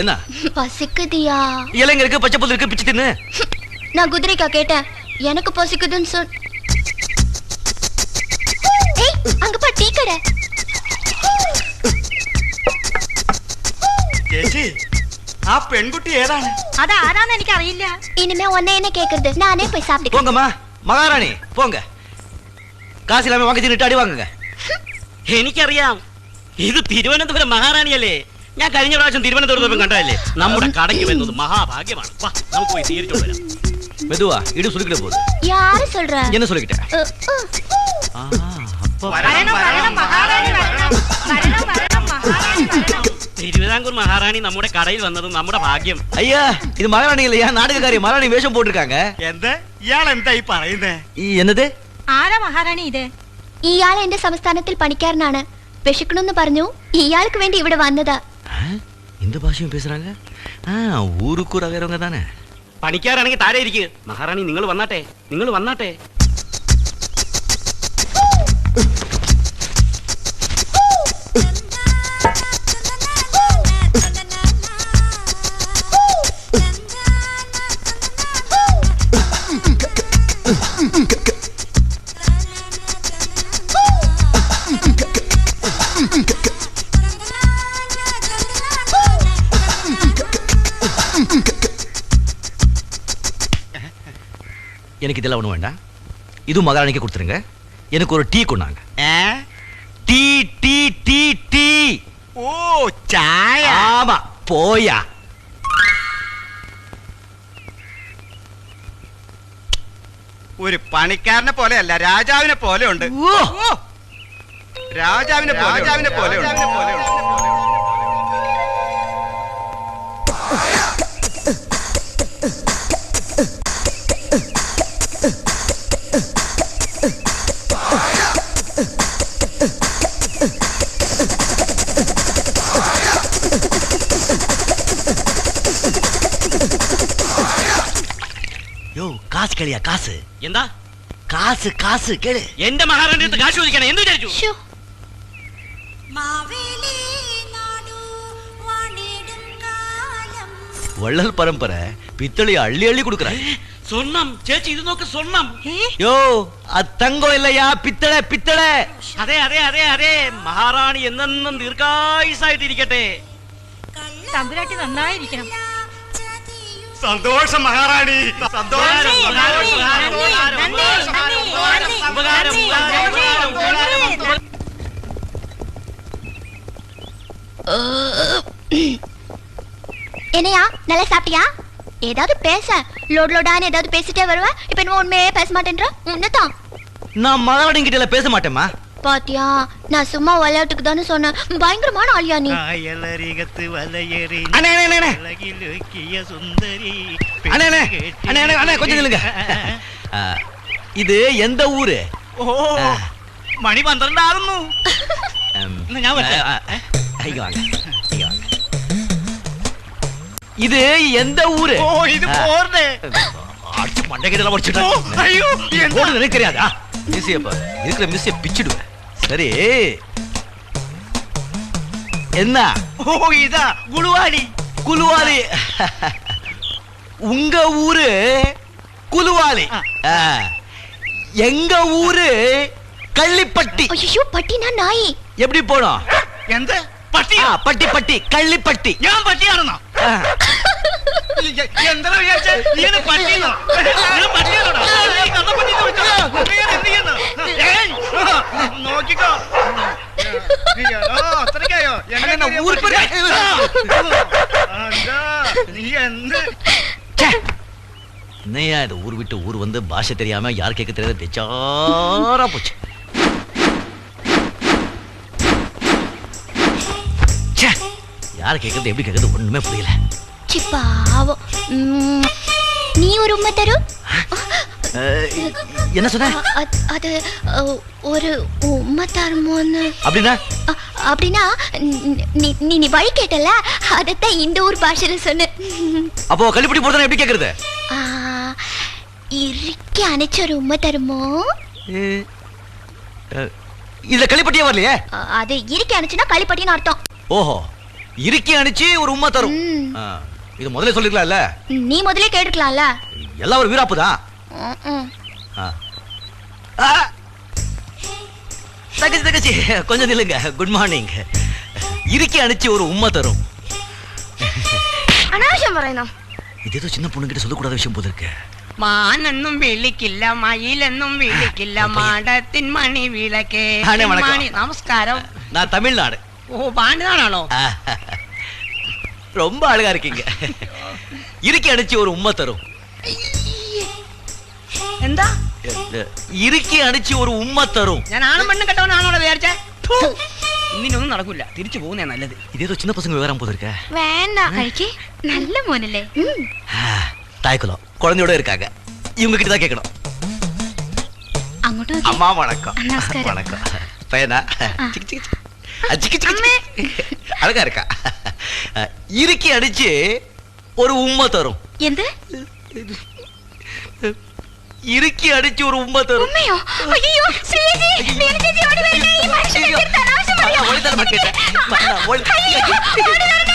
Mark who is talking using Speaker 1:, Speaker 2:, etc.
Speaker 1: என்ன
Speaker 2: பசிக்குதியா?
Speaker 1: இளைஞருக்கு பச்சை புல்லு இருக்கு, பிச்சு தின்னு.
Speaker 2: நான் குதிரைக்கா கேட்டேன், எனக்கு பசிக்குதுன்னு சொல். ஏய், அங்க பா டீ கடை.
Speaker 3: ചേച്ചി, ആ പെൺകുട്ടി ഏതാണ്?
Speaker 4: അത് ആരാന്ന് എനിക്ക് അറിയില്ല.
Speaker 2: இனிமே உன்னை என்ன கேக்குறது? நானே போய் சாப்பிட்டு.
Speaker 1: போங்கம்மா மகாராணி, போங்க. காசு இல்லாம வாங்கி தின்னுட்டு அடி வாங்குங்க.
Speaker 5: എനിക്കറിയാം, ഇത് തിരുവനന്തപുരം മഹാറാണിയല്ലേ. ഞാൻ കഴിഞ്ഞ പ്രാവശ്യം തിരുവനന്തപുരത്ത് കണ്ടതല്ലേ. നമ്മുടെ കടയ്ക്ക് വരുന്നത് മഹാഭാഗ്യമാണ്. വാ, നമുക്ക് പോയി തീരിച്ചു വരാം.
Speaker 1: மெதுவா, இடு சுருக்கிட போகுது.
Speaker 2: யாரு சொல்ற?
Speaker 1: என்ன சொல்லிக்கிட்டேன்?
Speaker 4: വരണം, വരണം, മഹാറാണി വരണം. വരണം, വരണം, മഹാറാണി വരണം.
Speaker 5: തിരുവിതാംകൂർ മഹാറാണി നമ്മുടെ കടയിൽ വന്നത് നമ്മുടെ ഭാഗ്യം.
Speaker 1: ஐயா, இது மகாராணி இல்லையா, நாடகக்காரி மகாராணி வேஷம் போட்டிருக்காங்க.
Speaker 3: എന്ത്? ഇയാൾ എന്തായി പറയുന്നേ?
Speaker 1: என்னது?
Speaker 4: ആരാ മഹാറാണി ഇത്?
Speaker 2: ഇയാൾ എന്റെ സംസ്ഥാനത്തിൽ പണിക്കാരനാണ്. വിശക്കണമെന്ന് പറഞ്ഞു, ഇയാൾക്ക് വേണ്ടി ഇവിടെ വന്നതാ.
Speaker 1: இந்த பாஷையும் பேசுறாங்க. ஊருக்கு வேறவங்க தானே.
Speaker 5: പണിക്കാരാണെങ്കിൽ താഴെ ഇരിക്കുക. മഹാറാണി നിങ്ങൾ വന്നാട്ടെ, നിങ്ങൾ വന്നാട്ടെ.
Speaker 1: எனக்கு இதெல்லாம் ஒண்ணு வேண்டாம். இது மகாராணிக்கு கொடுத்துருங்க. எனக்கு ஒரு டீ கொண்டாங்க. Tea tea tea tea.
Speaker 3: ഓ, ചായ.
Speaker 1: ஆமா, போயா.
Speaker 3: ഒരു പണിക്കാരനെ പോലെയല്ല, രാജാവിനെ പോലെ ഉണ്ട്. രാജാവിനെ പോലെ ഉണ്ട്.
Speaker 1: யோ, காசு கேளியா? காசு
Speaker 5: എന്താ?
Speaker 1: காசு காசு கேளு.
Speaker 5: എന്റെ മഹാറാണി അടുത്ത് കാശ് ചോദിക്കണം. എന്ത് വിചാരിച്ചു?
Speaker 2: ശ്ശോ.
Speaker 1: வள்ளல் பரம்பரை பித்தளை அள்ளி அள்ளி கொடுக்குறாங்க.
Speaker 5: സ്വർണം ചേച്ചി, ഇത് നോക്ക്, സ്വർണം.
Speaker 1: யோ, அது தங்கம் இல்லையா, பித்தளை பித்தளை.
Speaker 5: അതെ അതെ അതെ അതെ, മഹാറാണി എന്നെന്നും ദീർഘായുസായിട്ടിരിക്കട്ടെ.
Speaker 4: തമ്പുരാട്ടി നന്നായിരിക്കണം.
Speaker 3: സന്തോഷം മഹാറാണി, സന്തോഷം.
Speaker 2: என்னையா, நல்லா சாப்பிட்டியா? ஏதாவது பேச. லோடான்னு ஏதாவது பேசிட்டே வருவேன். இப்ப என்ன உண்மையே பேச மாட்டேன்ற? உன்னதான்.
Speaker 1: நான் மகாராணி கிட்ட பேச மாட்டேமா.
Speaker 2: பாத்தியா, நான் சும்மா விளையாட்டுக்கு தானே சொன்னேன். பயங்கரமான ஆளியா நீ.
Speaker 5: അയലരികത്ത് വലയേറി
Speaker 1: அண்ணே அண்ணே அண்ணே
Speaker 5: അഴകിലൊക്കിയ സുന്ദരി.
Speaker 1: அண்ணே அண்ணே அண்ணே அண்ணே அண்ணே கொஞ்சம் நில்லுங்க. இது எந்த ஊரு?
Speaker 5: ഓ, മണി 12 ആകുന്നു. ഞാൻ വരട്ടെ.
Speaker 1: இங்க வாங்க, இங்க வாங்க. இது எந்த ஊரு?
Speaker 5: ഓ, ഇത് പോർടെ.
Speaker 1: அடிச்சு மண்டை கிட்ட உடைச்சிட்டு.
Speaker 5: അയ്യോ,
Speaker 1: போடு எனக்கு தெரியாதா? மிஸ்ஸியப்பா, இருக்கிற மிஸ்ஸிய பிச்சிடுவேன். சரி, என்ன?
Speaker 5: ഓ, ഇതാ ഗുളുവാലി.
Speaker 1: குலுவாலி. உங்க ஊரு குலுவாலி. எங்க ஊரு கள்ளிப்பட்டி.
Speaker 2: ஐயோ, பட்டினா நாய்.
Speaker 1: எப்படி போனோம்?
Speaker 5: എന്ത്? പട്ടിയാ?
Speaker 1: பட்டி பட்டி கள்ளிப்பட்டி.
Speaker 5: ഞാൻ പട്ടിയാണെന്നോ? എന്താ വിചാരിച്ചേ? നീ പട്ടിയെന്നോ? നീ പട്ടിയാണോടാ? നീ കള്ളപ്പട്ടിയെന്ന് വിളിച്ചോ? നീ എന്ത് ചെയ്യുന്നു? ഏയ്, നോക്കിക്കോ. അത്രയ്ക്കായോ? നീ എന്ത്?
Speaker 1: என்னையா இது, ஊர் விட்டு ஊர் வந்து பாஷை தெரியாம யார் கேட்க தெரியாத பெச்சாரா போச்சு. யார் கேட்கறது எப்படி கேட்கறது ஒண்ணுமே புரியல.
Speaker 2: சிப்பாவோ. நீ ஒரு உண்மை தரு.
Speaker 1: என்ன சொன்ன?
Speaker 2: அது ஒரு உண்மை தருமோன்னு.
Speaker 1: அப்படின்னா?
Speaker 2: அப்படின்னா நீ வழி கேட்டல, அதைத்தான் இந்த ஊர் பாஷையில சொன்ன.
Speaker 1: அப்போ கள்ளிப்பட்டி போறதா எப்படி கேக்குறது?
Speaker 2: இறுக்கி அணைச்ச ஒரு உண்மை தருமோ?
Speaker 1: இதுல கள்ளிப்பட்டியே வரலையே.
Speaker 2: அது இறுக்கி அணைச்சுன்னா கள்ளிப்பட்டின்னு அர்த்தம்.
Speaker 1: ஓஹோ, இறுக்கி அடிச்சு ஒரு உம்மை தரும்
Speaker 2: ம்.
Speaker 1: ஆ, இது முதல்ல சொல்லிருக்கலாம்ல.
Speaker 2: நீ முதல்ல கேட்டுக்கலாம்ல.
Speaker 1: எல்லாம் ஒரு வீராப்பு தான்.
Speaker 2: ம்.
Speaker 1: தகச்சி தகச்சி கொஞ்சம் நில்லுங்க. Good morning. இறுக்கி அடிச்சு ஒரு உம்மை தரும்.
Speaker 2: அனாவசியம் പറയുന്നു.
Speaker 1: இது ஏதோ சின்ன பொண்ணுகிட்ட சொல்லக்கூடாத விஷயம் போல இருக்கு.
Speaker 4: മാനെന്നും വിളിക്കില്ല മയിലെന്നും വിളിക്കില്ല മാടത്തിൻ മണി വിളക്കേ
Speaker 1: ആണേ, വണക്കം.
Speaker 4: മണി നമസ്കാരം.
Speaker 1: நான் தமிழ்நாடு.
Speaker 4: ഓ പാണ്ടുതാണോ?
Speaker 1: ரொம்ப அழகா இருக்கீங்க. இறுக்கி அடிச்சு ஒரு உம்மை தரும்.
Speaker 4: എന്താ
Speaker 1: இறுக்கி அடிச்சு ஒரு உம்மை தரும்.
Speaker 4: ഞാൻ ആണും പെണ്ണും കെട്ടവനാണോ വിചാരിച്ചേ? ഇന്നിനൊന്നും നടക്കൂല, തിരിച്ചു പോകുന്നേ നല്ലത്.
Speaker 1: இது ஏதோ சின்ன பசங்க விவரம் போல இருக்க.
Speaker 2: வேண்டாம். കഴിക്ക്. நல்ல മോനല്ലേ.
Speaker 1: தாய்க்குளம் குழந்தையோட இருக்காங்க. இவங்க கிட்ட தான் கேட்கணும்.
Speaker 2: അങ്ങോട്ട് നോക്ക്.
Speaker 3: അമ്മ വണക്കം.
Speaker 2: നമസ്കാരം.
Speaker 1: வணக்கம். பையனா? சிக்கு, சிக்கு, சிக்கு. சிக்கு, சிக்கு, சிக்கு. அழகா இருக்கா. இறுக்கி அடிச்சு ஒரு உம்மை தரும்.
Speaker 2: എന്ത്?
Speaker 1: இறுக்கி அடிச்சு ஒரு உம்மை தரும்.
Speaker 2: ഉമ്മയോ? അയ്യോ, ശ്രീജി, വീണ ചേച്ചി ഓടി വരണേ. ഈ മനുഷ്യനെ
Speaker 1: ஐயோ.
Speaker 2: തീർത്ത് അനാവശ്യം പറയാ.
Speaker 1: நான் ஒளி தர மாட்டேன்.
Speaker 2: അയ്യോ, ഓടി വരണേ.